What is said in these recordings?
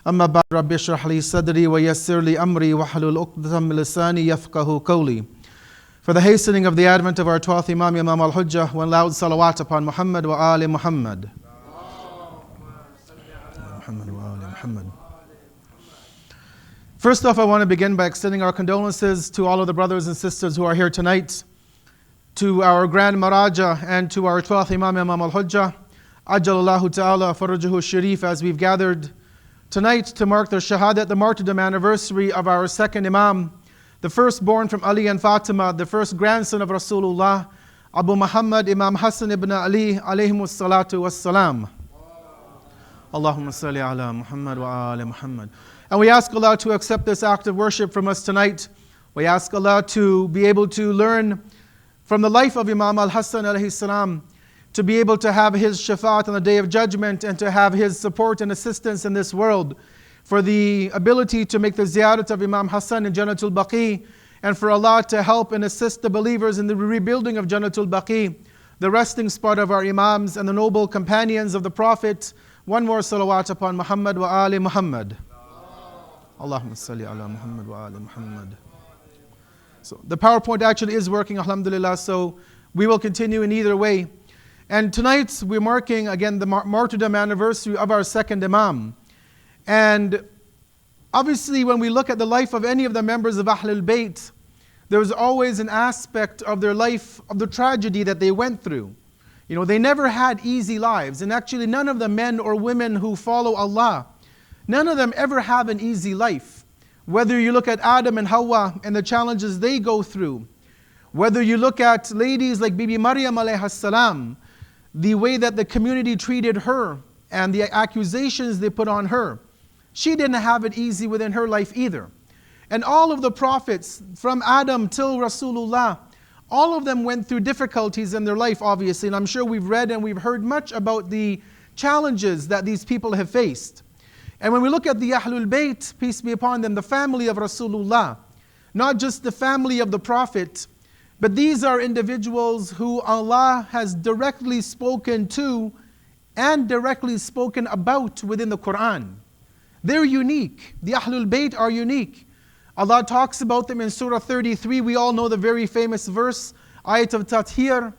أما بعد رب اشرح لي صدري ويسر لي أمري واحلل عقدة من لساني يفقهوا قولي. For the hastening of the advent of our 12th Imam, Imam Al-Hujjah, one loud salawat upon Muhammad wa ali Muhammad. First off, I want to begin by extending our condolences to all of the brothers and sisters who are here tonight, to our Grand Maraja and to our 12th Imam, Imam Al-Hujjah. Ajjalallahu ta'ala farajahu sharif, as we've gathered tonight to mark the Shahadat, the Martyrdom anniversary of our second Imam, the firstborn from Ali and Fatima, the first grandson of Rasulullah, Abu Muhammad Imam Hassan ibn Ali, alayhimus salatu wassalam. Allahumma salli ala Muhammad wa ali Muhammad. And we ask Allah to accept this act of worship from us tonight. We ask Allah to be able to learn from the life of Imam Al-Hassan alayhi salam, to be able to have his shafaat on the Day of Judgment and to have his support and assistance in this world, for the ability to make the ziyarat of Imam Hassan in Jannatul Baqi, and for Allah to help and assist the believers in the rebuilding of Jannatul Baqi, the resting spot of our Imams and the noble companions of the Prophet. One more salawat upon Muhammad wa ali Muhammad. Allahumma salli ala Muhammad wa ali Muhammad. So the PowerPoint actually is working, alhamdulillah, so we will continue in either way. And tonight we're marking again the martyrdom anniversary of our second Imam. And obviously when we look at the life of any of the members of Ahlul Bayt, there's always an aspect of their life, of the tragedy that they went through. You know, they never had easy lives. And actually none of the men or women who follow Allah, none of them ever have an easy life. Whether you look at Adam and Hawa and the challenges they go through, whether you look at ladies like Bibi Maryam alayhi salam, the way that the community treated her and the accusations they put on her, she didn't have it easy within her life either. And all of the prophets, from Adam till Rasulullah, all of them went through difficulties in their life, obviously. And I'm sure we've read and we've heard much about the challenges that these people have faced. And when we look at the Ahlul Bayt, peace be upon them, the family of Rasulullah, not just the family of the Prophet, but these are individuals who Allah has directly spoken to and directly spoken about within the Quran. They're unique. The Ahlul Bayt are unique. Allah talks about them in Surah 33. We all know the very famous verse, Ayat of Tathir.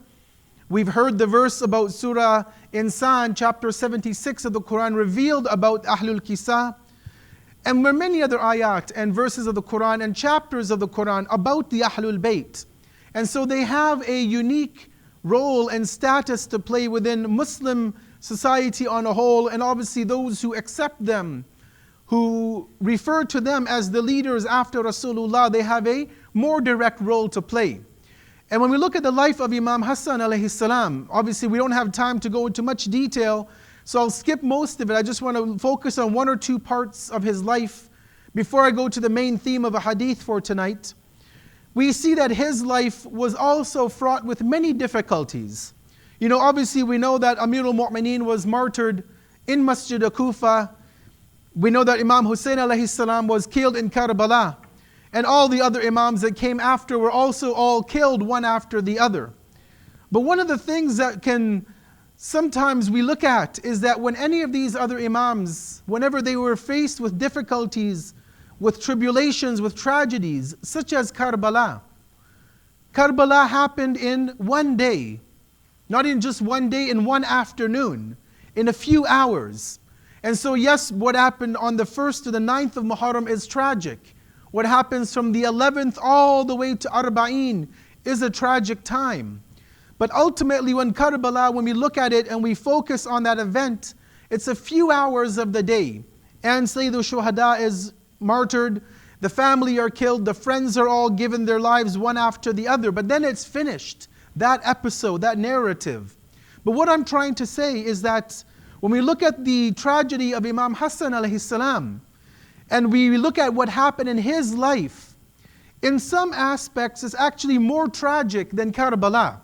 We've heard the verse about Surah Insan, chapter 76 of the Quran, revealed about Ahlul Kisa. And there are many other ayat and verses of the Quran and chapters of the Quran about the Ahlul Bayt. And so they have a unique role and status to play within Muslim society on a whole, and obviously those who accept them, who refer to them as the leaders after Rasulullah, they have a more direct role to play. And when we look at the life of Imam Hassan alayhi salam, obviously we don't have time to go into much detail, so I'll skip most of it. I just want to focus on one or two parts of his life before I go to the main theme of a hadith for tonight. We see that his life was also fraught with many difficulties. You know, obviously we know that Amirul Mu'mineen was martyred in Masjid Kufa. We know that Imam Hussein alayhi salam was killed in Karbala. And all the other Imams that came after were also all killed one after the other. But one of the things that can sometimes we look at is that when any of these other Imams, whenever they were faced with difficulties, with tribulations, with tragedies, such as Karbala. Karbala happened in one day. Not in just one day, in one afternoon, in a few hours. And so yes, what happened on the 1st to the 9th of Muharram is tragic. What happens from the 11th all the way to Arba'een is a tragic time. But ultimately when Karbala, when we look at it and we focus on that event, it's a few hours of the day. And Sayyidul Shuhada is martyred, the family are killed, the friends are all given their lives one after the other, but then it's finished, that episode, that narrative. But what I'm trying to say is that when we look at the tragedy of Imam Hassan alayhi salam, and we look at what happened in his life, in some aspects it's actually more tragic than Karbala.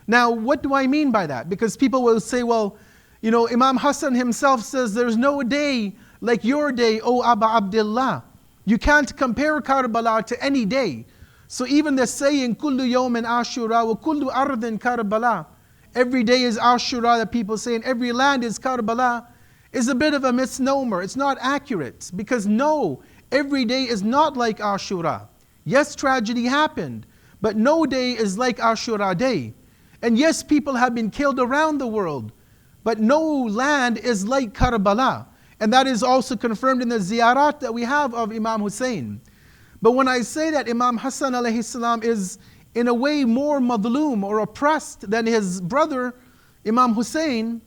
Now what do I mean by that? Because people will say, well, you know, Imam Hassan himself says there's no day like your day, O Aba Abdullah. You can't compare Karbala to any day. So even the saying, Kullu yawmin Ashura wa kullu ardin Karbala. Every day is Ashura that people say, and every land is Karbala. is a bit of a misnomer. It's not accurate, because no, every day is not like Ashura. Yes, tragedy happened, but no day is like Ashura day. And yes, people have been killed around the world, but no land is like Karbala. And that is also confirmed in the ziyarat that we have of Imam Hussein. But when I say that Imam Hassan alayhi salam is in a way more madloom or oppressed than his brother Imam Hussein,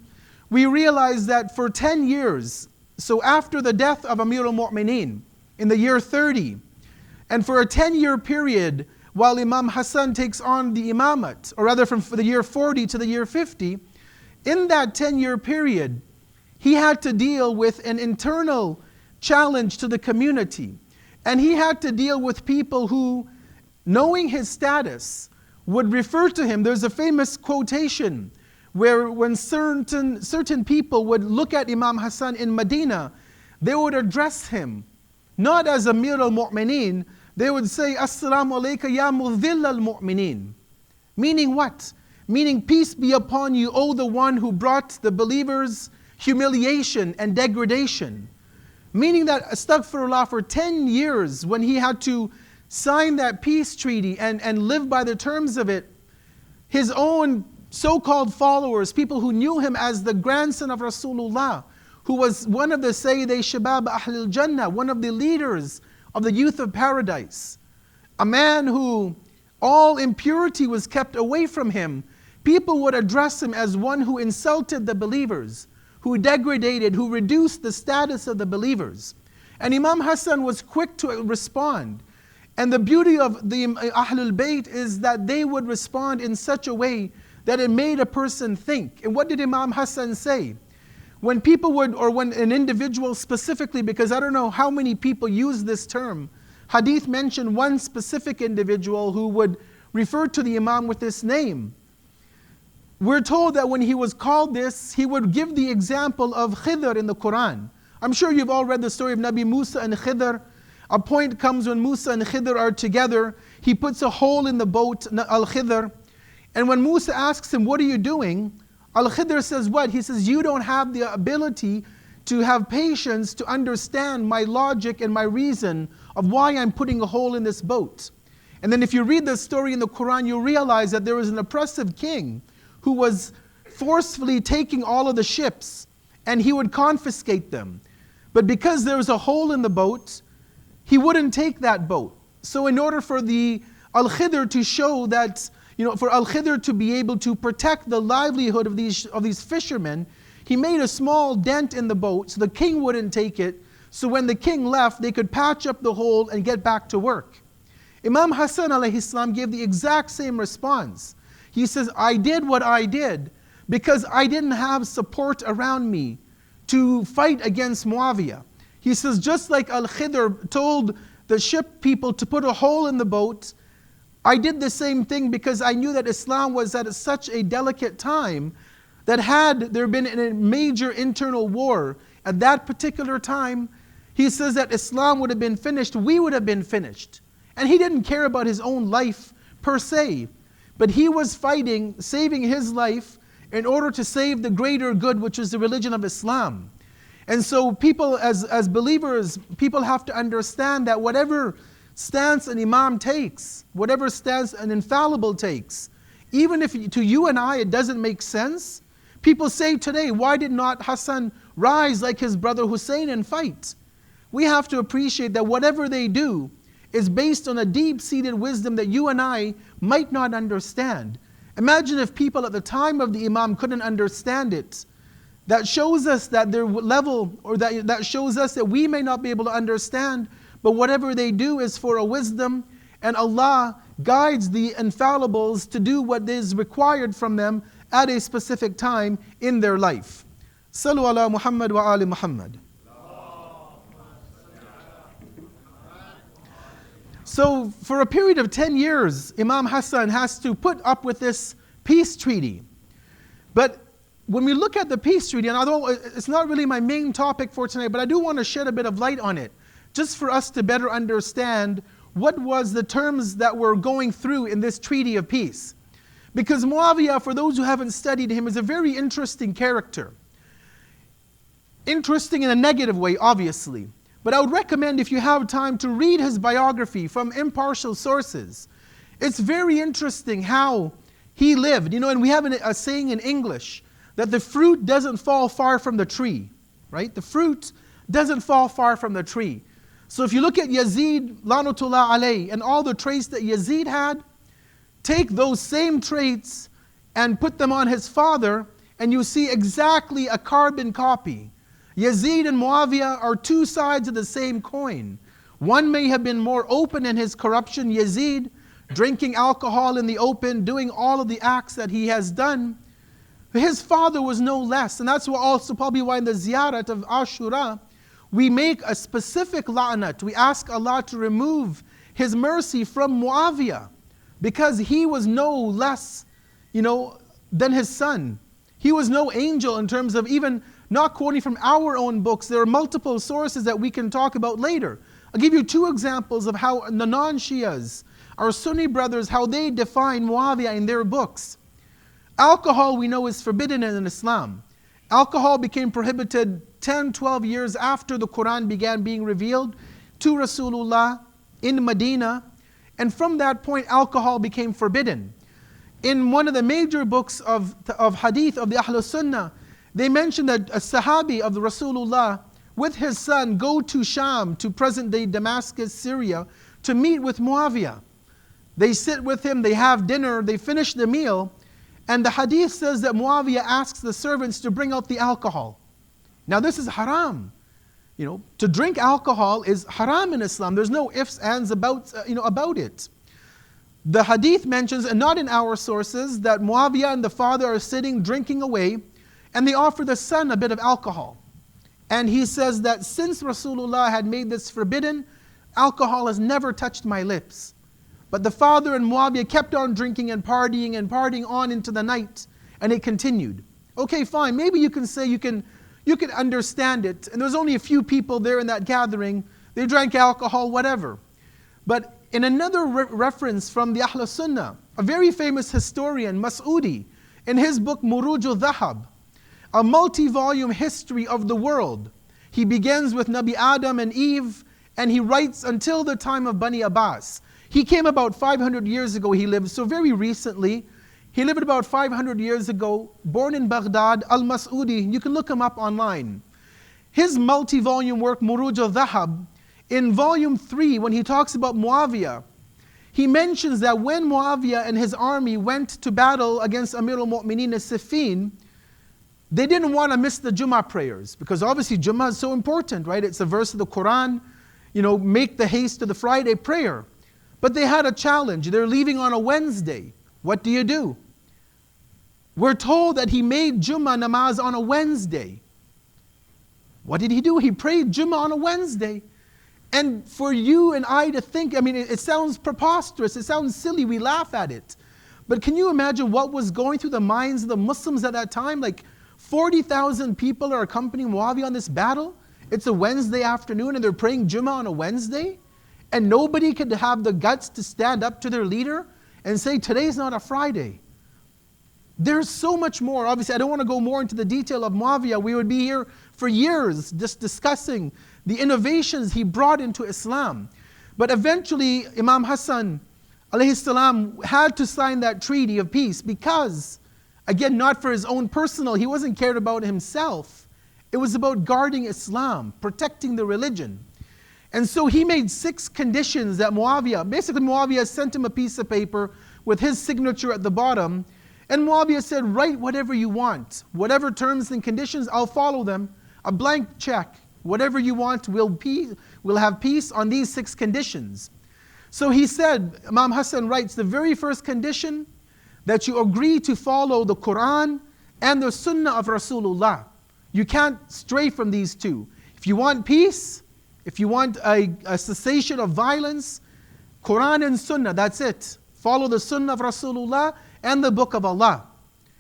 we realize that for 10 years, so after the death of Amir al-Mu'mineen in the year 30, and for a 10-year period while Imam Hassan takes on the imamat, or rather from the year 40 to the year 50, in that 10-year period, he had to deal with an internal challenge to the community. And he had to deal with people who, knowing his status, would refer to him. There's a famous quotation where when certain people would look at Imam Hassan in Medina, they would address him not as Amir al-Mu'mineen, they would say, Assalamu alayka ya mudhill al-Mu'mineen. Meaning what? Meaning, peace be upon you, O the one who brought the believers humiliation and degradation. Meaning that, astaghfirullah, for 10 years when he had to sign that peace treaty and live by the terms of it, his own so-called followers, people who knew him as the grandson of Rasulullah, who was one of the Sayyid Shabab Ahlul Jannah, one of the leaders of the youth of paradise, a man who all impurity was kept away from him, people would address him as one who insulted the believers, who degraded, who reduced the status of the believers. And Imam Hassan was quick to respond. And the beauty of the Ahlul Bayt is that they would respond in such a way that it made a person think. And what did Imam Hassan say? When people would, or when an individual specifically, because I don't know how many people use this term, Hadith mentioned one specific individual who would refer to the Imam with this name. We're told that when he was called this, he would give the example of Khidr in the Quran. I'm sure you've all read the story of Nabi Musa and Khidr. A point comes when Musa and Khidr are together. He puts a hole in the boat, Al-Khidr. And when Musa asks him, what are you doing? Al-Khidr says what? He says, you don't have the ability to have patience to understand my logic and my reason of why I'm putting a hole in this boat. And then if you read the story in the Quran, you realize that there was an oppressive king who was forcefully taking all of the ships, and he would confiscate them. But because there was a hole in the boat, he wouldn't take that boat. So in order for the Al-Khidr to show that, for Al-Khidr to be able to protect the livelihood of these fishermen, he made a small dent in the boat so the king wouldn't take it. So when the king left, they could patch up the hole and get back to work. Imam Hassan alayhi salam gave the exact same response. He says, I did what I did because I didn't have support around me to fight against Muawiyah. He says, just like Al-Khidr told the ship people to put a hole in the boat, I did the same thing because I knew that Islam was at such a delicate time that had there been a major internal war at that particular time, he says that Islam would have been finished, we would have been finished. And he didn't care about his own life per se, but he was fighting, saving his life in order to save the greater good, which is the religion of Islam. And so people, as believers, people have to understand that whatever stance an imam takes, whatever stance an infallible takes, even if to you and I it doesn't make sense, people say today, why did not Hassan rise like his brother Hussein and fight? We have to appreciate that whatever they do is based on a deep-seated wisdom that you and I might not understand. Imagine if people at the time of the Imam couldn't understand it. That shows us that their level, or that shows us that we may not be able to understand, but whatever they do is for a wisdom, and Allah guides the infallibles to do what is required from them at a specific time in their life. Sallu ala Muhammad wa ali Muhammad. So for a period of 10 years, Imam Hassan has to put up with this peace treaty. But when we look at the peace treaty, and although it's not really my main topic for tonight, but I do want to shed a bit of light on it, just for us to better understand what was the terms that were going through in this treaty of peace. Because Muawiyah, for those who haven't studied him, is a very interesting character. Interesting in a negative way, obviously. But I would recommend, if you have time, to read his biography from impartial sources. It's very interesting how he lived. And we have a saying in English that the fruit doesn't fall far from the tree, right? The fruit doesn't fall far from the tree. So if you look at Yazid, Lanatullah alayh, and all the traits that Yazid had, take those same traits and put them on his father, and you see exactly a carbon copy. Yazid and Muawiyah are two sides of the same coin. One may have been more open in his corruption, Yazid, drinking alcohol in the open, doing all of the acts that he has done. His father was no less, and that's also probably why in the ziyarat of Ashura, we make a specific la'nat. We ask Allah to remove His mercy from Muawiyah, because he was no less, than his son. He was no angel in terms of even not quoting from our own books. There are multiple sources that we can talk about later. I'll give you two examples of how the non-Shias, our Sunni brothers, how they define Muawiyah in their books. Alcohol, we know, is forbidden in Islam. Alcohol became prohibited 10, 12 years after the Quran began being revealed to Rasulullah in Medina. And from that point, alcohol became forbidden. In one of the major books of hadith of the Ahlul Sunnah, they mention that a Sahabi of the Rasulullah with his son go to Sham, to present-day Damascus, Syria, to meet with Muawiyah. They sit with him, they have dinner, they finish the meal, and the hadith says that Muawiyah asks the servants to bring out the alcohol. Now this is haram. To drink alcohol is haram in Islam. There's no ifs, ands about it. The hadith mentions, and not in our sources, that Muawiyah and the father are sitting drinking away, and they offer the son a bit of alcohol. And he says that since Rasulullah had made this forbidden, alcohol has never touched my lips. But the father and Muawiyah kept on drinking and partying on into the night, and it continued. Okay, fine, maybe you can say you can understand it, and there was only a few people there in that gathering, they drank alcohol, whatever. But in another reference from the Ahlul Sunnah, a very famous historian, Mas'udi, in his book Muruj al-Dhahab, a multi-volume history of the world, he begins with Nabi Adam and Eve, and he writes until the time of Bani Abbas. He came about 500 years ago, he lived, so very recently. He lived about 500 years ago, born in Baghdad, Al-Mas'udi, you can look him up online. His multi-volume work, Muruj al-Dhahab, in volume 3, when he talks about Muawiyah, he mentions that when Muawiyah and his army went to battle against Amir al-Mu'mineen as-Siffin, they didn't want to miss the Jummah prayers, because obviously Jummah is so important, right? It's a verse of the Quran, make the haste to the Friday prayer. But they had a challenge. They're leaving on a Wednesday. What do you do? We're told that he made Jummah namaz on a Wednesday. What did he do? He prayed Jummah on a Wednesday. And for you and I to think, it sounds preposterous, it sounds silly, we laugh at it. But can you imagine what was going through the minds of the Muslims at that time? Like 40,000 people are accompanying Muawiyah on this battle. It's a Wednesday afternoon and they're praying Jummah on a Wednesday. And nobody could have the guts to stand up to their leader and say, today's not a Friday. There's so much more. Obviously, I don't want to go more into the detail of Muawiyah. We would be here for years just discussing the innovations he brought into Islam. But eventually, Imam Hassan alayhi salam had to sign that treaty of peace because, again, not for his own personal, he wasn't cared about himself. It was about guarding Islam, protecting the religion. And so he made 6 conditions that Muawiyah sent him a piece of paper with his signature at the bottom. And Muawiyah said, write whatever you want. Whatever terms and conditions, I'll follow them. A blank check. Whatever you want, we'll have peace on these 6 conditions. So he said, Imam Hassan writes, the very first condition, that you agree to follow the Quran and the Sunnah of Rasulullah. You can't stray from these two. If you want peace, if you want a cessation of violence, Quran and Sunnah, that's it. Follow the Sunnah of Rasulullah and the Book of Allah.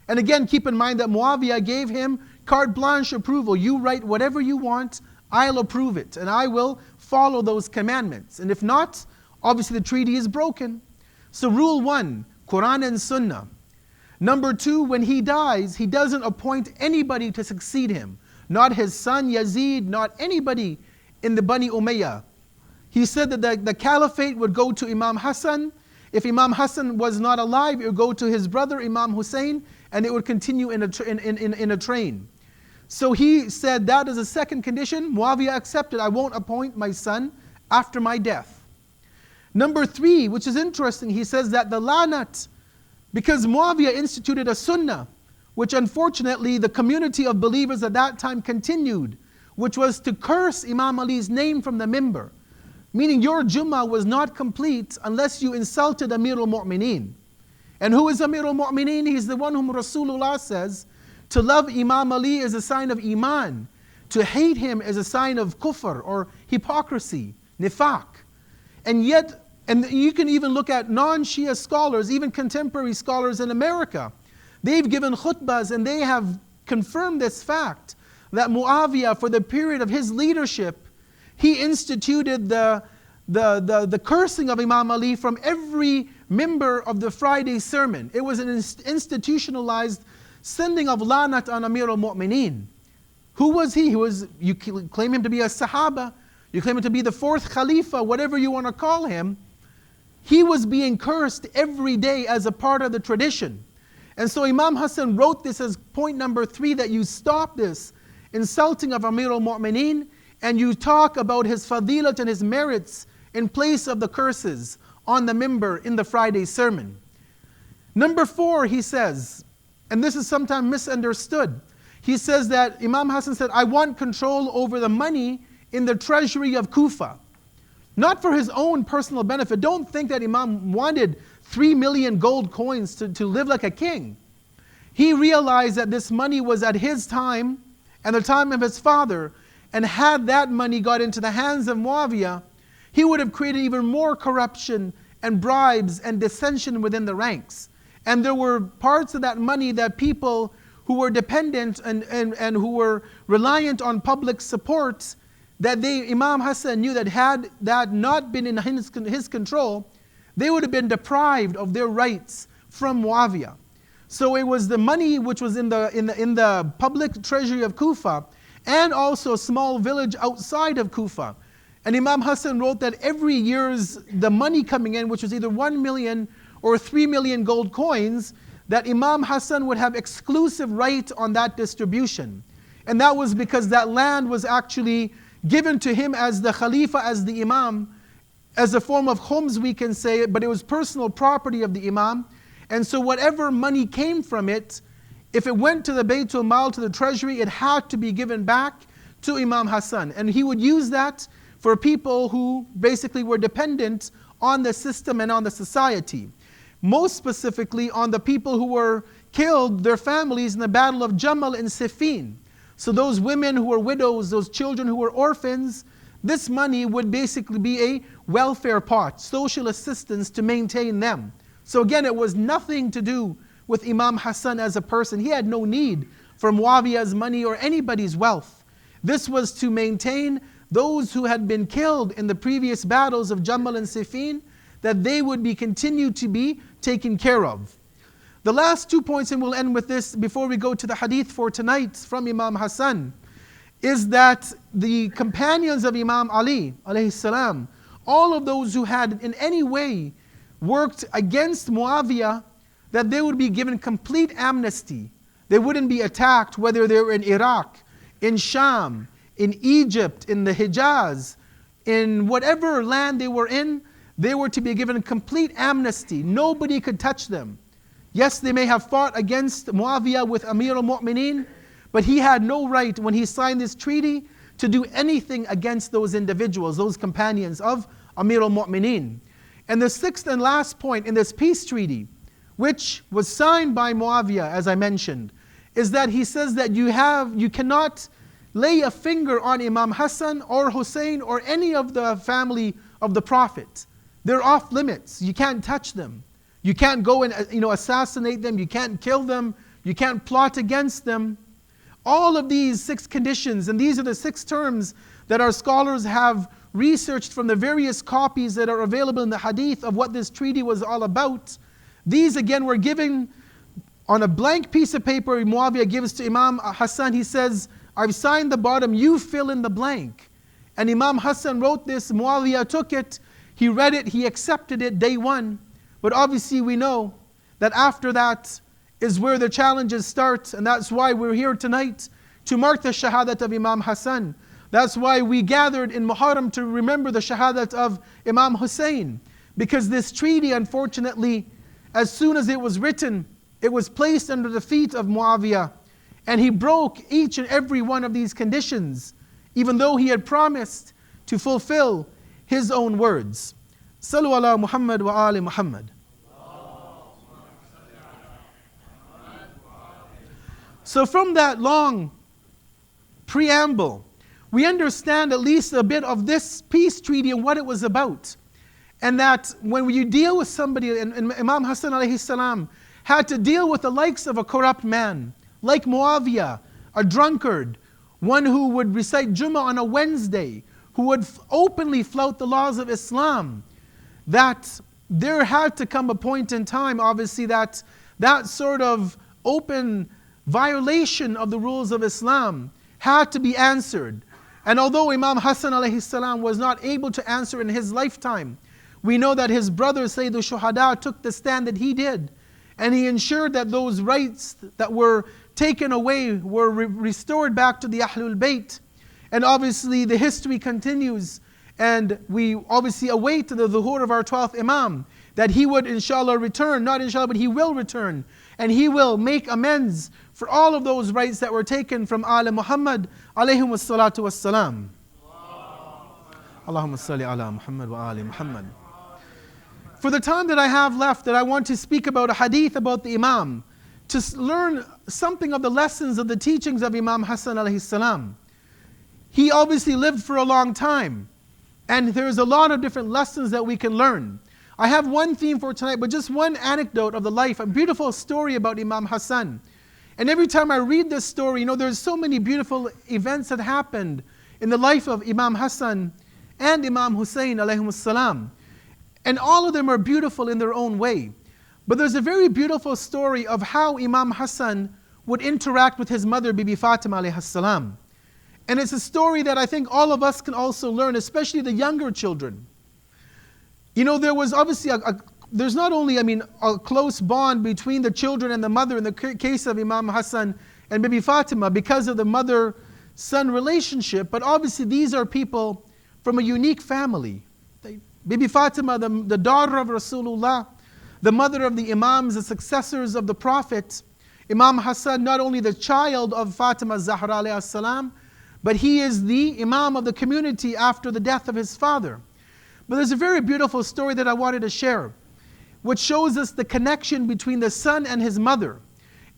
And again, keep in mind that Muawiyah gave him carte blanche approval. You write whatever you want, I'll approve it, and I will follow those commandments. And if not, obviously the treaty is broken. So rule 1, Quran and Sunnah. Number 2, when he dies, he doesn't appoint anybody to succeed him. not his son Yazid, not anybody in the Bani Umayyah. He said that the caliphate would go to Imam Hassan. If Imam Hassan was not alive, it would go to his brother Imam Hussein, and it would continue in a train. So he said that is a second condition. Muawiyah accepted, I won't appoint my son after my death. Number 3, which is interesting, he says that the lanat, because Muawiyah instituted a sunnah, which unfortunately the community of believers at that time continued, which was to curse Imam Ali's name from the mimbar. Meaning your Jummah was not complete unless you insulted Amir al-Mu'mineen. And who is Amir al-Mu'mineen? He's the one whom Rasulullah says, to love Imam Ali is a sign of Iman. To hate him is a sign of kufr or hypocrisy, nifaq. And yet, and you can even look at non-Shia scholars, even contemporary scholars in America. They've given khutbahs and they have confirmed this fact that Muawiyah, for the period of his leadership, he instituted the cursing of Imam Ali from every member of the Friday sermon. It was an institutionalized sending of lanat on Amir al-Mu'mineen. Who was he? You claim him to be a Sahaba, you claim him to be the 4th Khalifa, whatever you want to call him. He was being cursed every day as a part of the tradition. And so Imam Hassan wrote this as point number 3, that you stop this insulting of Amir al-Mu'mineen, and you talk about his fadilat and his merits in place of the curses on the mimbar in the Friday sermon. Number 4, he says, and this is sometimes misunderstood, he says that Imam Hassan said, I want control over the money in the treasury of Kufa. Not for his own personal benefit. Don't think that Imam wanted 3 million gold coins to live like a king. He realized that this money was at his time and the time of his father, and had that money got into the hands of Muawiyah, he would have created even more corruption and bribes and dissension within the ranks. And there were parts of that money that people who were dependent and who were reliant on public support, that Imam Hassan knew that had that not been in his control, they would have been deprived of their rights from Muawiyah. So it was the money which was in the public treasury of Kufa, and also a small village outside of Kufa. And Imam Hassan wrote that every year's the money coming in, which was either 1 million or 3 million gold coins, that Imam Hassan would have exclusive right on that distribution. And that was because that land was actually given to him as the Khalifa, as the Imam, as a form of khums, we can say, but it was personal property of the Imam. And so whatever money came from it, if it went to the Baytul Mal, to the treasury, it had to be given back to Imam Hassan. And he would use that for people who basically were dependent on the system and on the society. Most specifically on the people who were killed, their families, in the battle of Jamal and Siffin. So those women who were widows, those children who were orphans, this money would basically be a welfare pot, social assistance to maintain them. So again, it was nothing to do with Imam Hassan as a person. He had no need for Muawiyah's money or anybody's wealth. This was to maintain those who had been killed in the previous battles of Jamal and Siffin, that they would be continued to be taken care of. The last 2 points, and we'll end with this before we go to the hadith for tonight from Imam Hassan, is that the companions of Imam Ali, alayhi salam, all of those who had in any way worked against Muawiyah, that they would be given complete amnesty. They wouldn't be attacked, whether they were in Iraq, in Sham, in Egypt, in the Hijaz, in whatever land they were in, they were to be given complete amnesty. Nobody could touch them. Yes, they may have fought against Muawiyah with Amir al-Mu'mineen, but he had no right when he signed this treaty to do anything against those individuals, those companions of Amir al-Mu'mineen. And the 6th and last point in this peace treaty, which was signed by Muawiyah, as I mentioned, is that he says that you cannot lay a finger on Imam Hassan or Hussein or any of the family of the Prophet. They're off limits. You can't touch them. You can't go and assassinate them. You can't kill them. You can't plot against them. All of these 6 conditions, and these are the 6 terms that our scholars have researched from the various copies that are available in the hadith of what this treaty was all about. These again were given on a blank piece of paper. Muawiyah gives to Imam Hassan. He says, I've signed the bottom, you fill in the blank. And Imam Hassan wrote this, Muawiyah took it, he read it, he accepted it day one. But obviously we know that after that is where the challenges start, and that's why we're here tonight to mark the shahadat of Imam Hassan. That's why we gathered in Muharram to remember the shahadat of Imam Hussein. Because this treaty, unfortunately, as soon as it was written, it was placed under the feet of Muawiyah. And he broke each and every one of these conditions, even though he had promised to fulfill his own words. Sallu ala Muhammad wa ali Muhammad. So from that long preamble, we understand at least a bit of this peace treaty and what it was about. And that when you deal with somebody, and Imam Hassan alayhi salam had to deal with the likes of a corrupt man, like Muawiyah, a drunkard, one who would recite Jummah on a Wednesday, who would openly flout the laws of Islam, that there had to come a point in time, obviously, that sort of open violation of the rules of Islam had to be answered. And although Imam Hassan alayhi salam was not able to answer in his lifetime, we know that his brother Sayyidul Shuhada took the stand that he did, and he ensured that those rights that were taken away were restored back to the Ahlul Bayt. And obviously the history continues, and we obviously await the zuhur of our 12th Imam, that he would inshallah return, not inshallah, but he will return, and he will make amends for all of those rights that were taken from Ala Muhammad alayhi wassalatu wassalam. Allahumma salli ala Muhammad wa ali Muhammad. For the time that I have left, that I want to speak about a hadith about the Imam, to learn something of the lessons of the teachings of Imam Hassan alayhi salam. He obviously lived for a long time, and there's a lot of different lessons that we can learn. I have one theme for tonight, but just one anecdote of the life, a beautiful story about Imam Hassan. And every time I read this story, there's so many beautiful events that happened in the life of Imam Hassan and Imam Hussein alayhimus salam. And all of them are beautiful in their own way. But there's a very beautiful story of how Imam Hassan would interact with his mother, Bibi Fatima alayhi salam. And it's a story that I think all of us can also learn, especially the younger children. There was obviously there's not only, a close bond between the children and the mother in the case of Imam Hassan and Bibi Fatima because of the mother-son relationship, but obviously these are people from a unique family. Bibi Fatima, the daughter of Rasulullah, the mother of the Imams, the successors of the Prophet. Imam Hassan, not only the child of Fatima Zahra alayhi salam, but he is the Imam of the community after the death of his father. But there's a very beautiful story that I wanted to share, which shows us the connection between the son and his mother.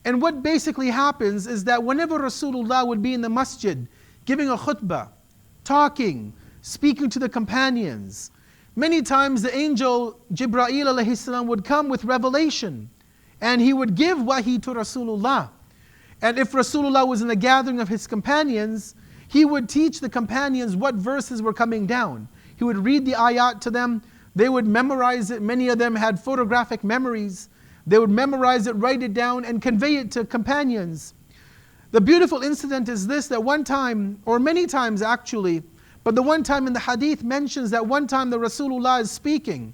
And what basically happens is that whenever Rasulullah would be in the masjid, giving a khutbah, talking, speaking to the companions, many times the angel Jibreel alayhi salam would come with revelation, and he would give wahi to Rasulullah. And if Rasulullah was in the gathering of his companions, he would teach the companions what verses were coming down. He would read the ayat to them. They would memorize it. Many of them had photographic memories. They would memorize it, write it down, and convey it to companions. The beautiful incident is this, that one time, or many times actually, but the one time in the hadith mentions that one time the Rasulullah is speaking,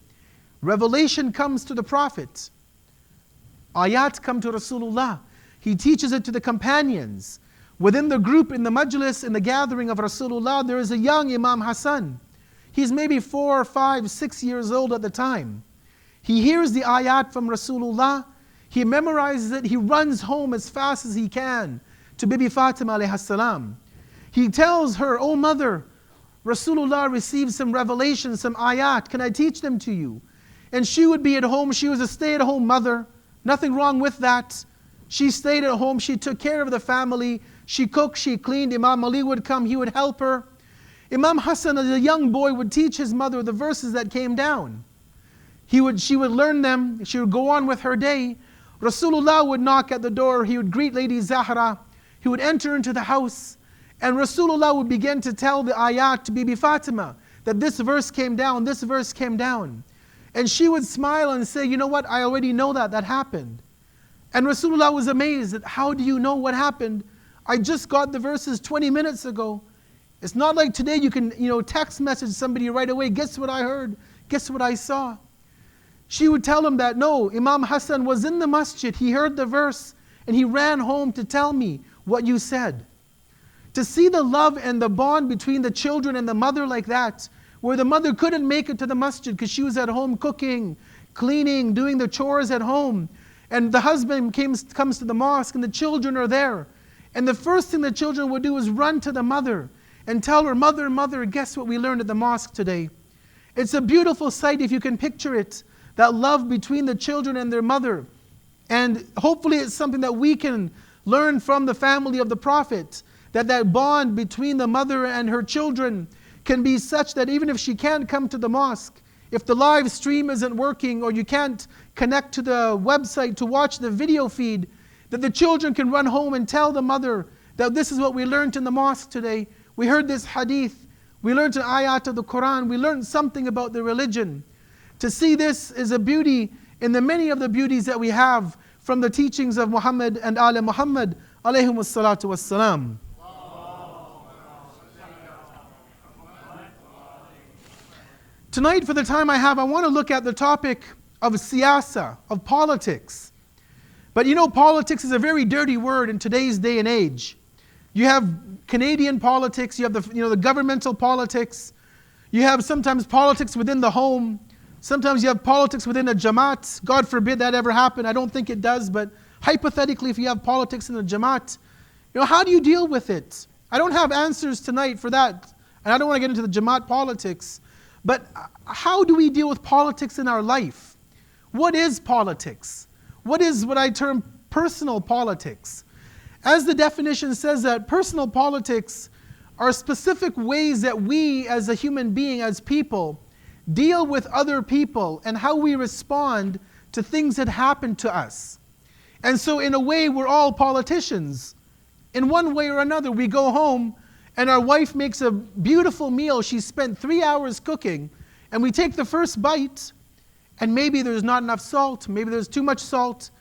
revelation comes to the Prophet. Ayat come to Rasulullah. He teaches it to the companions. Within the group, in the majlis, in the gathering of Rasulullah, there is a young Imam Hassan. He's maybe 4, 5, 6 years old at the time. He hears the ayat from Rasulullah. He memorizes it. He runs home as fast as he can to Bibi Fatima alayhi salam. He tells her, "Oh mother, Rasulullah received some revelations, some ayat. Can I teach them to you?" And she would be at home. She was a stay-at-home mother. Nothing wrong with that. She stayed at home. She took care of the family. She cooked, she cleaned. Imam Ali would come. He would help her. Imam Hassan, as a young boy, would teach his mother the verses that came down. She would learn them. She would go on with her day. Rasulullah would knock at the door. He would greet Lady Zahra. He would enter into the house. And Rasulullah would begin to tell the ayat to Bibi Fatima that this verse came down, this verse came down. And she would smile and say, "You know what, I already know that happened." And Rasulullah was amazed at, "How do you know what happened?" I just got the verses 20 minutes ago. It's not like today you can, text message somebody right away. Guess what I heard? Guess what I saw? She would tell him that, no, Imam Hassan was in the masjid. He heard the verse and he ran home to tell me what you said. To see the love and the bond between the children and the mother like that, where the mother couldn't make it to the masjid because she was at home cooking, cleaning, doing the chores at home. And the husband comes to the mosque and the children are there. And the first thing the children would do is run to the mother and tell her, mother, mother, guess what we learned at the mosque today? It's a beautiful sight if you can picture it, that love between the children and their mother. And hopefully it's something that we can learn from the family of the Prophet, that bond between the mother and her children can be such that even if she can't come to the mosque, if the live stream isn't working or you can't connect to the website to watch the video feed, that the children can run home and tell the mother that this is what we learned in the mosque today. We heard this hadith. We learned an ayat of the Quran. We learned something about the religion. To see this is a beauty in the many of the beauties that we have from the teachings of Muhammad and Ali Muhammad alayhimus salatu wassalam. Tonight, for the time I have, I want to look at the topic of siyasa, of politics. But politics is a very dirty word in today's day and age. You have Canadian politics, you have the governmental politics, you have sometimes politics within the home, sometimes you have politics within a jamaat. God forbid that ever happen. I don't think it does, but hypothetically, if you have politics in a jamaat, how do you deal with it? I don't have answers tonight for that, and I don't want to get into the jamaat politics. But how do we deal with politics in our life? What is politics? What is what I term personal politics? As the definition says, that personal politics are specific ways that we as a human being, as people, deal with other people and how we respond to things that happen to us. And so in a way, we're all politicians. In one way or another, we go home and our wife makes a beautiful meal. She spent 3 hours cooking, and we take the first bite, and maybe there's not enough salt, maybe there's too much salt,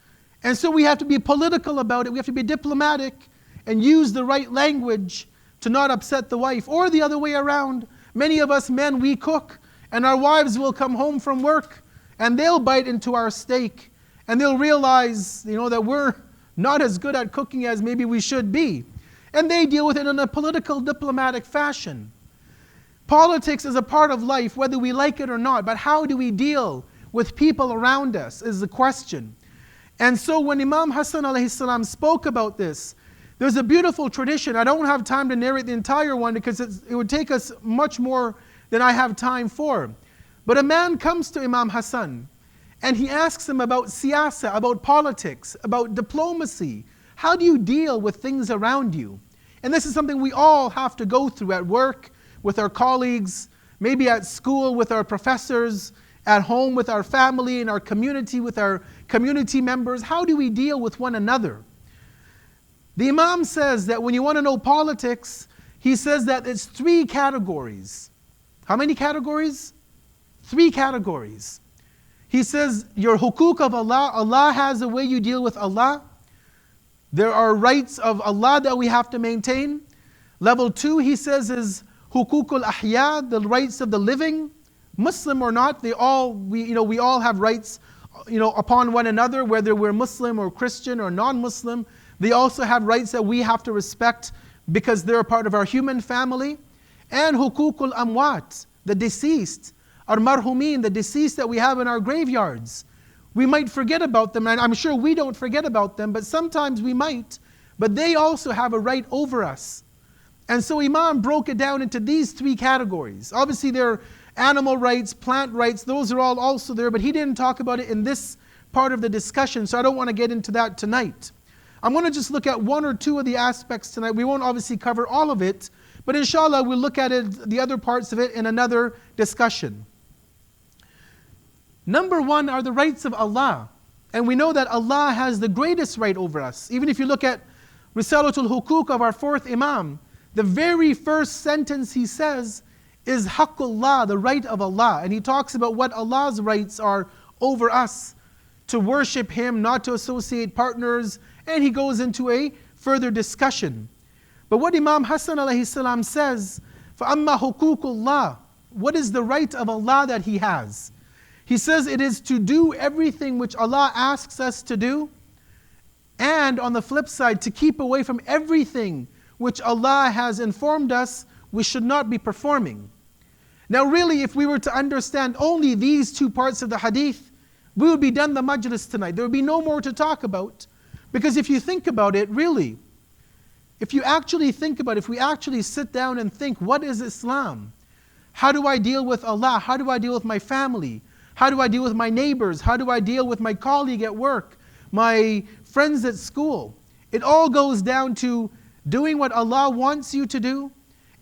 and so we have to be political about it. We have to be diplomatic and use the right language to not upset the wife. Or the other way around, many of us men, we cook, and our wives will come home from work, and they'll bite into our steak, and they'll realize, that we're not as good at cooking as maybe we should be. And they deal with it in a political, diplomatic fashion. Politics is a part of life, whether we like it or not, but how do we deal with people around us is the question. And so when Imam Hassan alayhi salam spoke about this, there's a beautiful tradition. I don't have time to narrate the entire one because it would take us much more than I have time for. But a man comes to Imam Hassan and he asks him about siyasa, about politics, about diplomacy. How do you deal with things around you? And this is something we all have to go through at work, with our colleagues, maybe at school with our professors, at home with our family, in our community with our community members. How do we deal with one another? The Imam says that when you want to know politics, he says that it's 3 categories. How many categories? 3 categories. He says your hukuk of Allah, Allah has a way you deal with Allah. There are rights of Allah that we have to maintain. Level 2, he says, is hukukul ahya, the rights of the living, Muslim or not. We all have rights, upon one another, whether we're Muslim or Christian or non-Muslim. They also have rights that we have to respect because they're a part of our human family. And hukukul amwat, the deceased, al-marhumin, the deceased that we have in our graveyards. We might forget about them, and I'm sure we don't forget about them, but sometimes we might. But they also have a right over us. And so Imam broke it down into these 3 categories. Obviously there are animal rights, plant rights, those are all also there, but he didn't talk about it in this part of the discussion, so I don't want to get into that tonight. I'm going to just look at 1 or 2 of the aspects tonight. We won't obviously cover all of it, but inshallah we'll look at it, the other parts of it in another discussion. Number 1 are the rights of Allah. And we know that Allah has the greatest right over us. Even if you look at Risalatul Hukuk of our 4th Imam, the very first sentence he says is Haqqullah, the right of Allah. And he talks about what Allah's rights are over us. To worship Him, not to associate partners. And he goes into a further discussion. But what Imam Hassan alayhi salam says, فَأَمَّا حُقُوقُ اللَّهِ, what is the right of Allah that He has? He says it is to do everything which Allah asks us to do, and on the flip side, to keep away from everything which Allah has informed us we should not be performing. Now really, if we were to understand only these two parts of the hadith, we would be done the majlis tonight. There would be no more to talk about. Because if you think about it, really, if you actually think about it, if we actually sit down and think, what is Islam? How do I deal with Allah? How do I deal with my family? How do I deal with my neighbors? How do I deal with my colleague at work? My friends at school? It all goes down to doing what Allah wants you to do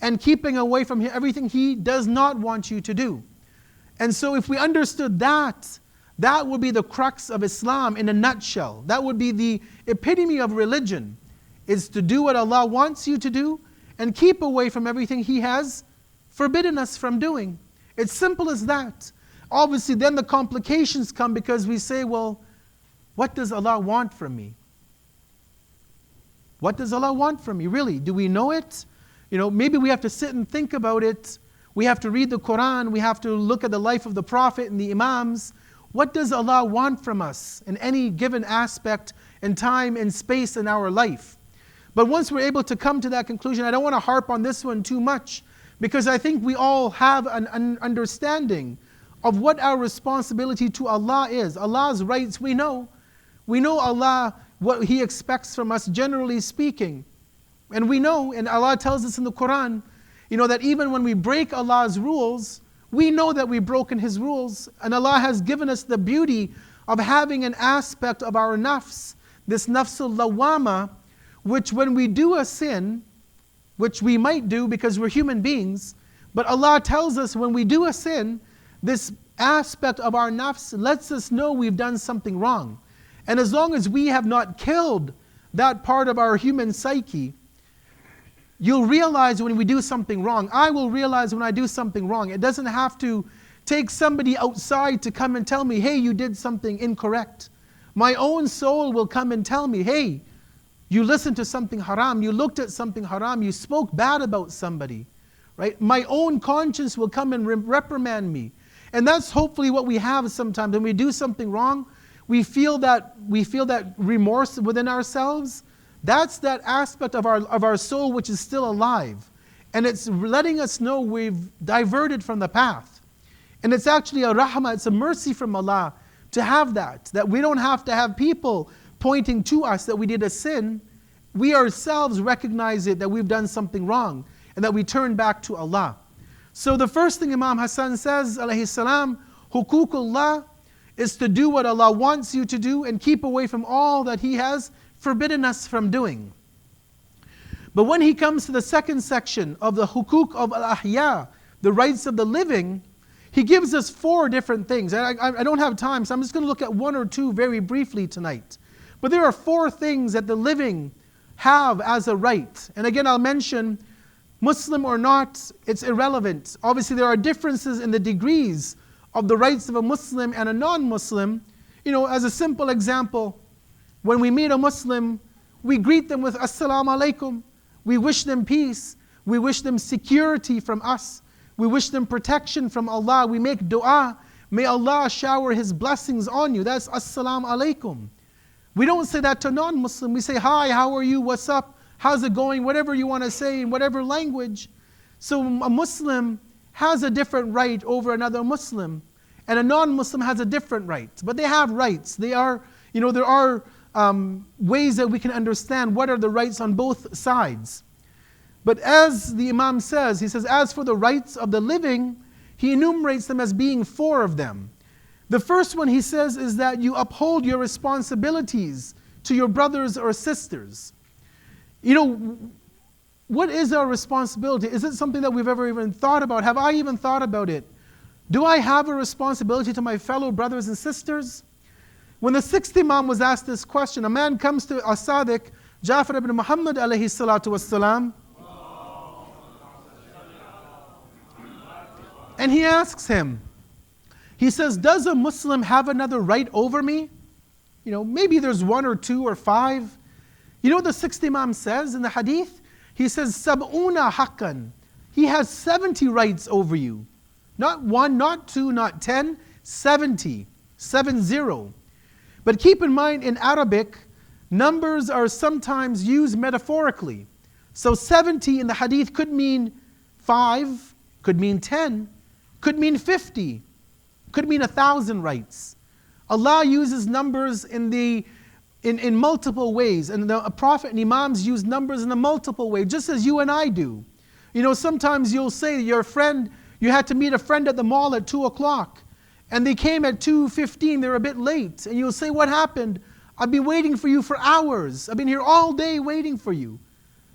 and keeping away from everything He does not want you to do. And so if we understood that, that would be the crux of Islam in a nutshell. That would be the epitome of religion, is to do what Allah wants you to do and keep away from everything He has forbidden us from doing. It's simple as that. Obviously then the complications come because we say, well, what does Allah want from me? What does Allah want from me? Really, do we know it? Maybe we have to sit and think about it. We have to read the Quran. We have to look at the life of the Prophet and the Imams. What does Allah want from us in any given aspect in time and space in our life? But once we're able to come to that conclusion, I don't want to harp on this one too much, because I think we all have an understanding of what our responsibility to Allah is. Allah's rights we know. We know Allah, what He expects from us generally speaking. And we know, and Allah tells us in the Quran, that even when we break Allah's rules, we know that we've broken His rules. And Allah has given us the beauty of having an aspect of our nafs, this nafsul lawama, which when we do a sin, which we might do because we're human beings, but Allah tells us when we do a sin, this aspect of our nafs lets us know we've done something wrong. And as long as we have not killed that part of our human psyche, you'll realize when we do something wrong. I will realize when I do something wrong. It doesn't have to take somebody outside to come and tell me, hey, you did something incorrect. My own soul will come and tell me, hey, you listened to something haram, you looked at something haram, you spoke bad about somebody. Right? My own conscience will come and reprimand me. And that's hopefully what we have sometimes. When we do something wrong, we feel that remorse within ourselves. That's that aspect of our soul which is still alive. And it's letting us know we've diverted from the path. And it's actually a rahmah, it's a mercy from Allah to have that we don't have to have people pointing to us that we did a sin. We ourselves recognize it, that we've done something wrong, and that we turn back to Allah. So the first thing Imam Hassan says, alayhi salam, huququllah, is to do what Allah wants you to do and keep away from all that He has forbidden us from doing. But when he comes to the second section of the huquq of al-ahya, the rights of the living, he gives us 4 different things. And I don't have time, so I'm just going to look at 1 or 2 very briefly tonight. But there are 4 things that the living have as a right. And again, I'll mention, Muslim or not, it's irrelevant. Obviously, there are differences in the degrees of the rights of a Muslim and a non-Muslim. As a simple example, when we meet a Muslim, we greet them with Assalamu alaikum. We wish them peace. We wish them security from us. We wish them protection from Allah. We make dua. May Allah shower His blessings on you. That's Assalamu alaikum. We don't say that to a non-Muslim. We say, hi, how are you? What's up? How's it going? Whatever you want to say in whatever language. So a Muslim has a different right over another Muslim. And a non-Muslim has a different right. But they have rights. There are ways that we can understand what are the rights on both sides. But as the Imam says, he says, as for the rights of the living, he enumerates them as being 4 of them. The first one he says is that you uphold your responsibilities to your brothers or sisters. What is our responsibility? Is it something that we've ever even thought about? Have I even thought about it? Do I have a responsibility to my fellow brothers and sisters? When the 6th Imam was asked this question, a man comes to As-Sadiq, Ja'far ibn Muhammad alayhi salatu wassalam, and he asks him, he says, does a Muslim have another right over me? Maybe there's 1 or 2 or 5. You know what the sixth Imam says in the hadith? He says, Sab'una haqqan. He has 70 rights over you. Not 1, not 2, not 10, 70. 70. But keep in mind, in Arabic, numbers are sometimes used metaphorically. So 70 in the hadith could mean 5, could mean 10, could mean 50, could mean 1,000 rights. Allah uses numbers in multiple ways, and the Prophet and Imams use numbers in a multiple way, just as you and I do. You know, sometimes you'll say your friend, you had to meet a friend at the mall at 2 o'clock, and they came at 2:15, they're a bit late, and you'll say, what happened? I've been waiting for you for hours. I've been here all day waiting for you.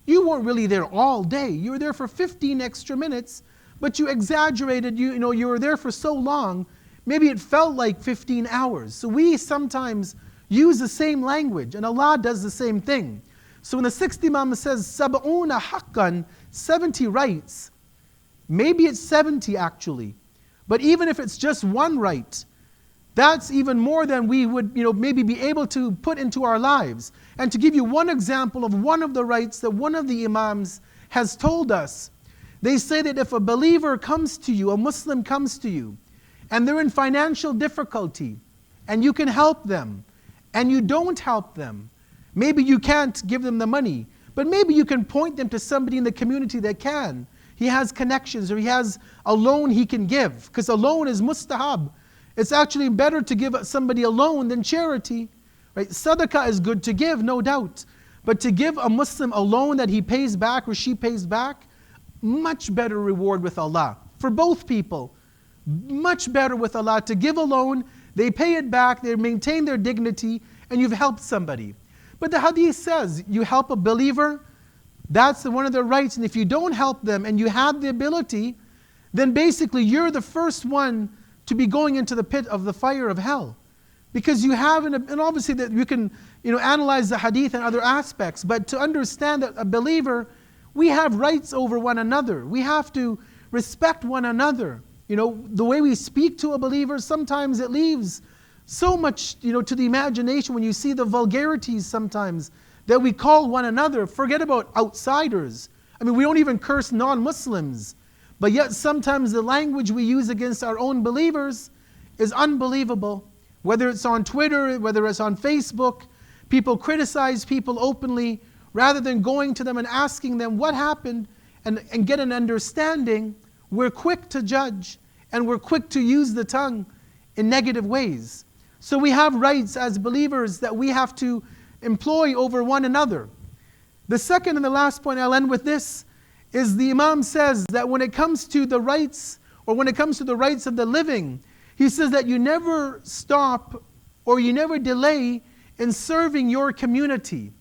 You weren't really there all day. You were there for 15 extra minutes, but you exaggerated, you were there for so long, maybe it felt like 15 hours. So we sometimes use the same language, and Allah does the same thing. So when the sixth Imam says, Sab'una haqqan, 70 rights, maybe it's 70 actually, but even if it's just one right, that's even more than we would maybe be able to put into our lives. And to give you one example of one of the rights that one of the Imams has told us, they say that if a believer comes to you, a Muslim comes to you, and they're in financial difficulty, and you can help them, and you don't help them, maybe you can't give them the money, but maybe you can point them to somebody in the community that can. He has connections, or he has a loan he can give, because a loan is mustahab. It's actually better to give somebody a loan than charity. Right? Sadaqah is good to give, no doubt. But to give a Muslim a loan that he pays back or she pays back, much better reward with Allah. For both people, much better with Allah. To give a loan, they pay it back, they maintain their dignity, and you've helped somebody. But the hadith says, you help a believer, that's one of their rights. And if you don't help them and you have the ability, then basically you're the first one to be going into the pit of the fire of hell. Because you have, and obviously that you can analyze the hadith and other aspects, but to understand that a believer, we have rights over one another. We have to respect one another. The way we speak to a believer, sometimes it leaves so much to the imagination when you see the vulgarities sometimes that we call one another. Forget about outsiders. I mean, we don't even curse non-Muslims. But yet sometimes the language we use against our own believers is unbelievable. Whether it's on Twitter, whether it's on Facebook, people criticize people openly rather than going to them and asking them what happened and get an understanding. We're quick to judge and we're quick to use the tongue in negative ways. So we have rights as believers that we have to employ over one another. The second and the last point, I'll end with this, is the Imam says that when it comes to the rights, or when it comes to the rights of the living, he says that you never stop or you never delay in serving your community.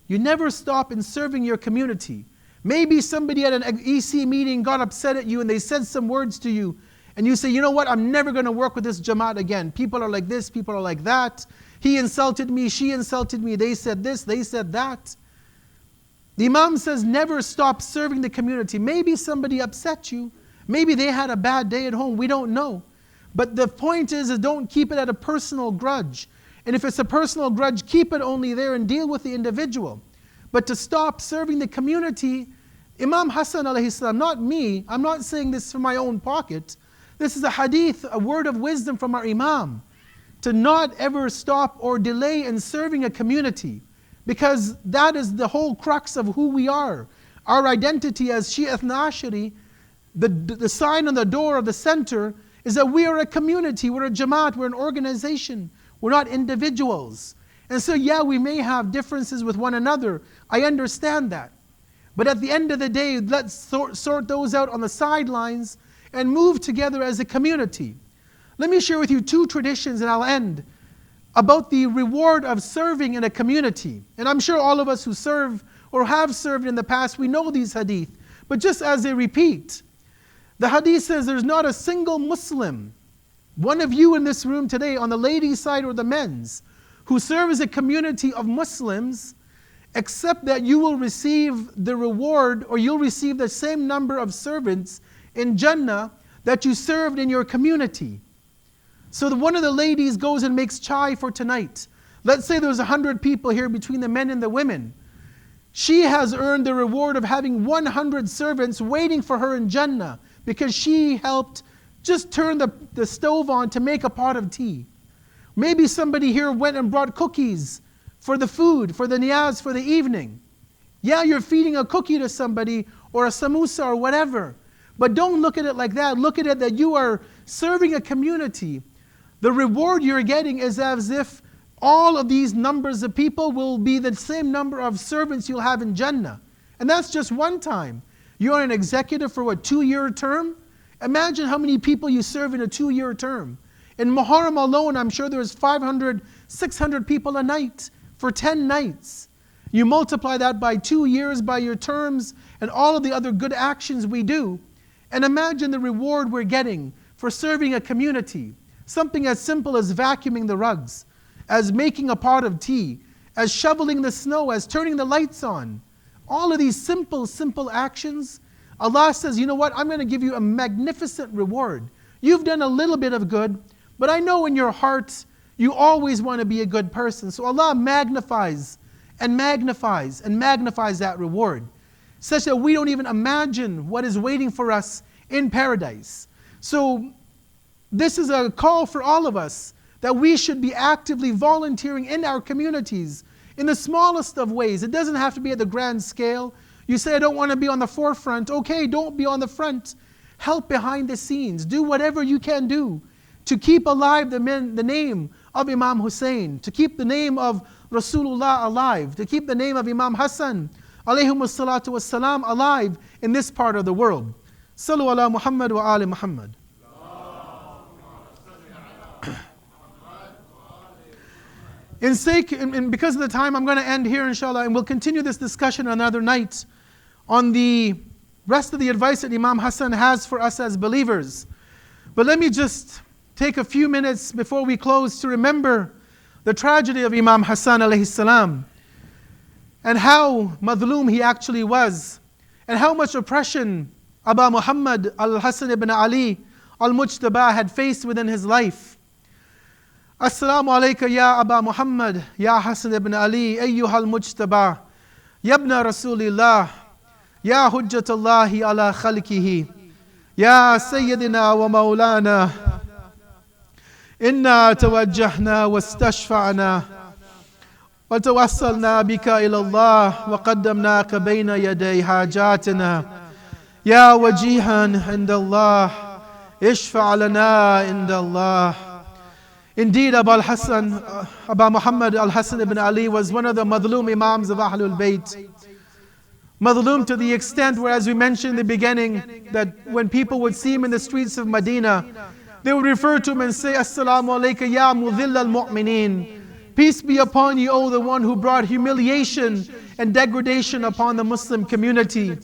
You never stop in serving your community. Maybe somebody at an EC meeting got upset at you and they said some words to you, and you say, you know what, I'm never going to work with this Jamaat again. People are like this, people are like that. He insulted me, she insulted me, they said this, they said that. The Imam says never stop serving the community. Maybe somebody upset you. Maybe they had a bad day at home. We don't know. But the point is don't keep it at a personal grudge. And if it's a personal grudge, keep it only there and deal with the individual. But to stop serving the community, Imam Hassan alayhi salam, not me, I'm not saying this from my own pocket. This is a hadith, a word of wisdom from our Imam. To not ever stop or delay in serving a community. Because that is the whole crux of who we are. Our identity as Shia Ithna Ashari, the sign on the door of the center is that we are a community, we're a Jamaat, we're an organization. We're not individuals. And so yeah, we may have differences with one another. I understand that. But at the end of the day, let's sort those out on the sidelines and move together as a community. Let me share with you two traditions and I'll end about the reward of serving in a community. And I'm sure all of us who serve or have served in the past, we know these hadith. But just as a repeat, the hadith says there's not a single Muslim, one of you in this room today on the ladies' side or the men's, who serve as a community of Muslims, except that you will receive the reward or you'll receive the same number of servants in Jannah that you served in your community. So one of the ladies goes and makes chai for tonight. Let's say there's 100 people here between the men and the women. She has earned the reward of having 100 servants waiting for her in Jannah because she helped just turn the stove on to make a pot of tea. Maybe somebody here went and brought cookies for the food, for the niyaz, for the evening. Yeah, you're feeding a cookie to somebody or a samosa or whatever. But don't look at it like that. Look at it that you are serving a community. The reward you're getting is as if all of these numbers of people will be the same number of servants you'll have in Jannah. And that's just one time. You're an executive for what, 2-year term? Imagine how many people you serve in a 2-year term. In Muharram alone, I'm sure there's 500, 600 people a night for 10 nights. You multiply that by 2 years, by your terms, and all of the other good actions we do. And imagine the reward we're getting for serving a community. Something as simple as vacuuming the rugs, as making a pot of tea, as shoveling the snow, as turning the lights on. All of these simple actions, Allah says, you know what, I'm going to give you a magnificent reward. You've done a little bit of good, but I know in your heart you always want to be a good person. So Allah magnifies and magnifies and magnifies that reward, such that we don't even imagine what is waiting for us in paradise. So this is a call for all of us that we should be actively volunteering in our communities in the smallest of ways. It doesn't have to be at the grand scale. You say, I don't want to be on the forefront. Okay, don't be on the front. Help behind the scenes. Do whatever you can do to keep alive the name of Imam Hussein, to keep the name of Rasulullah alive, to keep the name of Imam Hassan alayhimus salatu wassalam alive in this part of the world. Sallu ala Muhammad wa ali Muhammad. And because of the time, I'm going to end here, inshallah, and we'll continue this discussion another night on the rest of the advice that Imam Hassan has for us as believers. But let me just take a few minutes before we close to remember the tragedy of Imam Hassan alayhi salam, and how madhloom he actually was, and how much oppression Aba Muhammad al-Hassan ibn Ali al-Mujtaba had faced within his life. Assalamu alayka ya Aba Muhammad, ya Hassan ibn Ali, ayyuha al-Mujtaba, yabna Rasulillah, ya hujjatallahi ala khalqihi, ya Sayyidina wa Maulana, inna tawajjahna wastashfa'na, وتوصلنا بك إلى الله وقدمناك بين يدي حاجاتنا يا وجيها عند الله اشفع لنا عند الله. Indeed, Aba Muhammad al-Hassan ibn Ali was one of the madhloom imams of Ahlul Bayt. Madhloom to the extent where, as we mentioned in the beginning, that when people would see him in the streets of Medina, they would refer to him and say, Assalamu alayka ya mudhill al-mu'mineen. Peace be upon you, O the one who brought humiliation and degradation upon the Muslim community.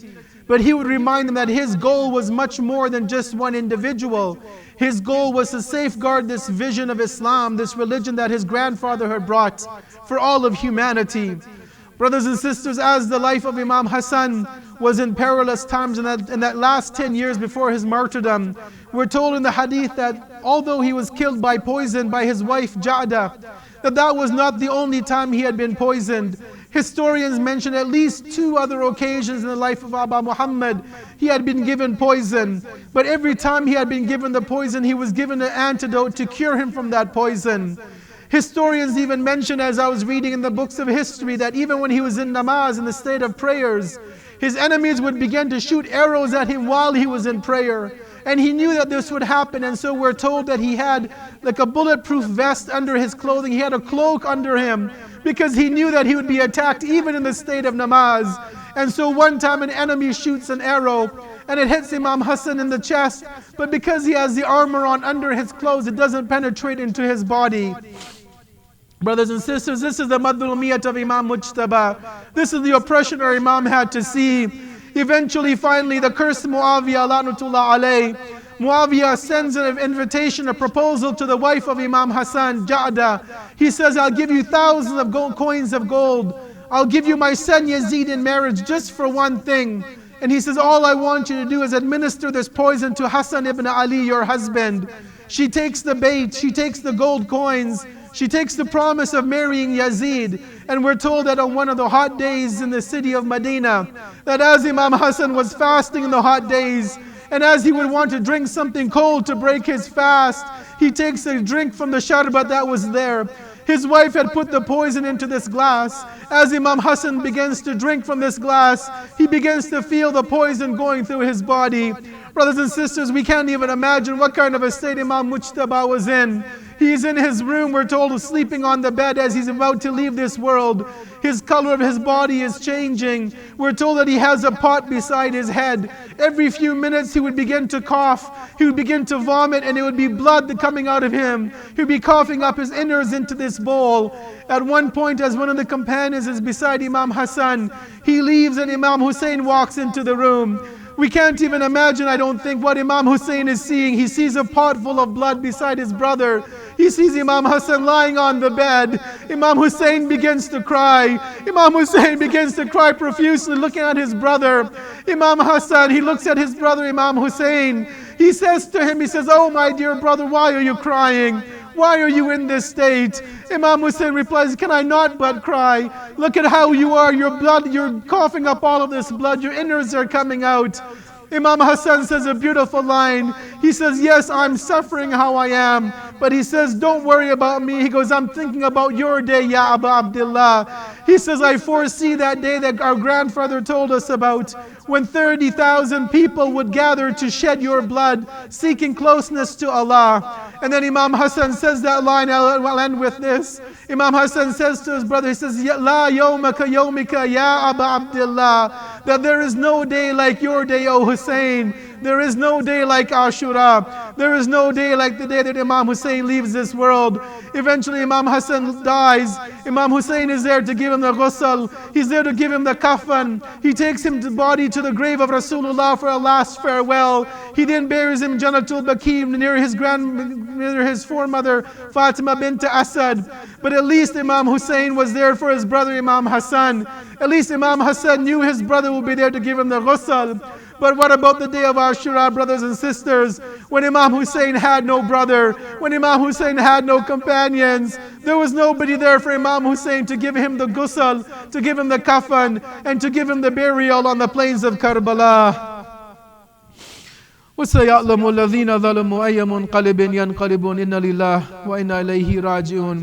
But he would remind them that his goal was much more than just one individual. His goal was to safeguard this vision of Islam, this religion that his grandfather had brought for all of humanity. Brothers and sisters, as the life of Imam Hassan was in perilous times in that last 10 years before his martyrdom, we're told in the hadith that although he was killed by poison by his wife Ja'da, that was not the only time he had been poisoned. Historians mention at least 2 other occasions in the life of Aba Muhammad he had been given poison. But every time he had been given the poison, he was given an antidote to cure him from that poison. Historians even mention, as I was reading in the books of history, that even when he was in namaz, in the state of prayers, his enemies would begin to shoot arrows at him while he was in prayer. And he knew that this would happen, and so we're told that he had like a bulletproof vest under his clothing. He had a cloak under him because he knew that he would be attacked even in the state of namaz. And so one time an enemy shoots an arrow and it hits Imam Hassan in the chest, but because he has the armor on under his clothes, it doesn't penetrate into his body. Brothers and sisters, this is the madhulumiyat of Imam Mujtaba. This is the oppression our Imam had to see. Eventually, finally, the cursed Muawiyah, la'natullah alayh, Muawiyah sends an invitation, a proposal to the wife of Imam Hassan, Ja'da. He says, I'll give you thousands of coins of gold. I'll give you my son Yazid in marriage just for one thing. And he says, all I want you to do is administer this poison to Hassan ibn Ali, your husband. She takes the bait, she takes the gold coins. she takes the promise of marrying Yazid. And we're told that on one of the hot days in the city of Medina, that as Imam Hassan was fasting in the hot days, and as he would want to drink something cold to break his fast, he takes a drink from the sharbat that was there. His wife had put the poison into this glass. As Imam Hassan begins to drink from this glass, he begins to feel the poison going through his body. Brothers and sisters, we can't even imagine what kind of a state Imam Mujtaba was in. He's in his room, we're told, sleeping on the bed as he's about to leave this world. His color of his body is changing. We're told that he has a pot beside his head. Every few minutes he would begin to cough. He would begin to vomit, and it would be blood coming out of him. He would be coughing up his innards into this bowl. At one point, as one of the companions is beside Imam Hassan, he leaves and Imam Hussein walks into the room. We can't even imagine, I don't think, what Imam Hussein is seeing. He sees a pot full of blood beside his brother. He sees Imam Hassan lying on the bed. Imam Hussein begins to cry. Imam Hussein begins to cry profusely, looking at his brother. Imam Hassan, he looks at his brother Imam Hussein. He says to him, he says, "Oh my dear brother, why are you crying? Why are you in this state?" Imam Hussein replies, "Can I not but cry? Look at how you are, your blood, you're coughing up all of this blood, your innards are coming out." Imam Hassan says a beautiful line. He says, "Yes, I'm suffering how I am." But he says, "Don't worry about me." He goes, "I'm thinking about your day, Ya Aba Abdullah." He says, "I foresee that day that our grandfather told us about, when 30,000 people would gather to shed your blood, seeking closeness to Allah." And then Imam Hassan says that line, I'll end with this. Imam Hassan says to his brother, he says, "La yawmaka yawmika ya Aba Abdullah," that there is no day like your day, O Hussein. There is no day like Ashura. There is no day like the day that Imam Hussein leaves this world. Eventually Imam Hassan dies. Imam Hussein is there to give him the ghusl. He's there to give him the kafan. He takes him the body to the grave of Rasulullah for a last farewell. He then buries him Jannatul Baqi near his foremother Fatima bint Asad. But at least Imam Hussein was there for his brother Imam Hassan. At least Imam Hassan knew his brother would be there to give him the ghusl. But what about the day of Ashura, brothers and sisters? When Imam Hussein had no brother, when Imam Hussein had no companions, there was nobody there for Imam Hussein to give him the ghusl, to give him the kafan, and to give him the burial on the plains of Karbala. وَسَيَعْلَمُ الَّذِينَ ظَلَمُوا أَيَّ مُنْقَلِبٍ يَنْقَلِبُونَ إِنَّ لِلَّهِ وَإِنَّا إِلَيْهِ رَاجِعُونَ